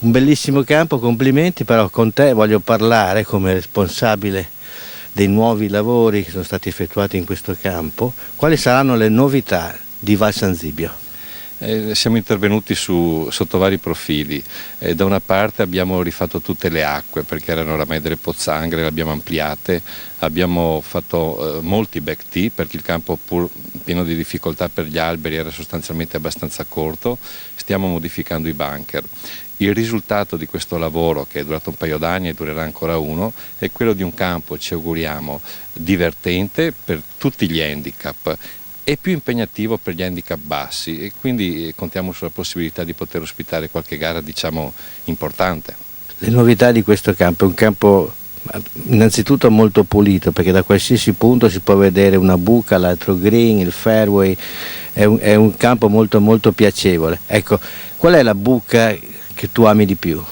Un bellissimo campo, complimenti, però con te voglio parlare come responsabile dei nuovi lavori che sono stati effettuati in questo campo. Quali saranno le novità di Val San Zibio? Siamo intervenuti sotto vari profili. Da una parte abbiamo rifatto tutte le acque perché erano oramai delle pozzanghere, le abbiamo ampliate, abbiamo fatto molti back tee perché il campo, pur pieno di difficoltà per gli alberi, era sostanzialmente abbastanza corto. Stiamo modificando i bunker. Il risultato di questo lavoro, che è durato un paio d'anni e durerà ancora uno, è quello di un campo, ci auguriamo, divertente per tutti gli handicap e più impegnativo per gli handicap bassi, e quindi contiamo sulla possibilità di poter ospitare qualche gara, diciamo, importante. Le novità di questo campo è un campo innanzitutto molto pulito, perché da qualsiasi punto si può vedere una buca, l'altro green, il fairway, è un campo molto molto piacevole. Ecco, qual è la buca che tu ami di più?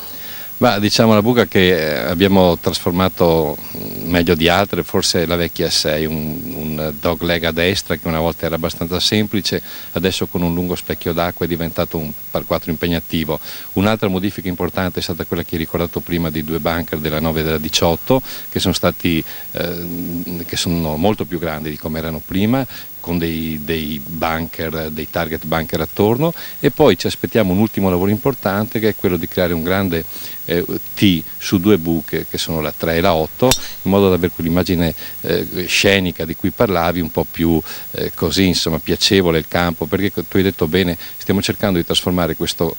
Diciamo la buca che abbiamo trasformato meglio di altre, forse la vecchia 6, un dog leg a destra che una volta era abbastanza semplice, adesso con un lungo specchio d'acqua è diventato un par 4 impegnativo. Un'altra modifica importante è stata quella che hai ricordato prima di 2 bunker della 9 e della 18, che sono molto più grandi di come erano prima, con dei bunker, dei target bunker attorno, e poi ci aspettiamo un ultimo lavoro importante che è quello di creare un grande T su 2 buche che sono la 3 e la 8, in modo da avere quell'immagine scenica di cui parlavi, un po' più così, insomma, piacevole il campo, perché tu hai detto bene, stiamo cercando di trasformare questo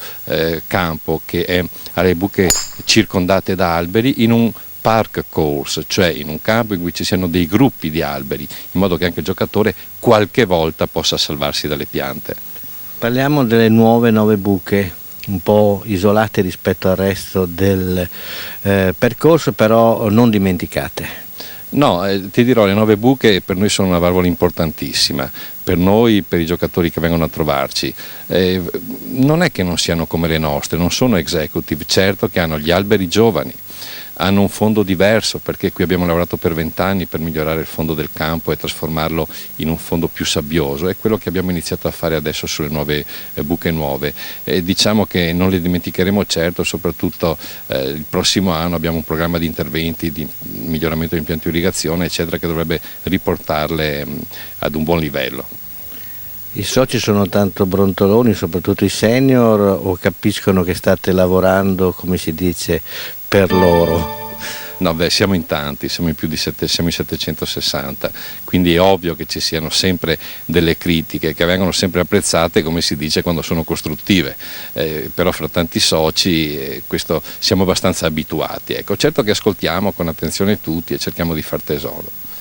campo che ha le buche circondate da alberi in un park course, cioè in un campo in cui ci siano dei gruppi di alberi, in modo che anche il giocatore qualche volta possa salvarsi dalle piante. Parliamo delle nuove 9 buche, un po' isolate rispetto al resto del percorso, però non dimenticate. No, ti dirò, le 9 buche per noi sono una valvola importantissima, per noi, per i giocatori che vengono a trovarci. Non è che non siano come le nostre, non sono executive, certo che hanno gli alberi giovani, hanno un fondo diverso, perché qui abbiamo lavorato per 20 anni per migliorare il fondo del campo e trasformarlo in un fondo più sabbioso, è quello che abbiamo iniziato a fare adesso sulle nuove buche nuove. Diciamo che non le dimenticheremo certo, soprattutto il prossimo anno abbiamo un programma di interventi, di miglioramento dell'impianto di irrigazione eccetera, che dovrebbe riportarle ad un buon livello. I soci sono tanto brontoloni, soprattutto i senior, o capiscono che state lavorando, come si dice, per loro? No, siamo in tanti, siamo in più di siamo in 760, quindi è ovvio che ci siano sempre delle critiche che vengono sempre apprezzate, come si dice, quando sono costruttive, però fra tanti soci questo siamo abbastanza abituati. Ecco. Certo che ascoltiamo con attenzione tutti e cerchiamo di far tesoro.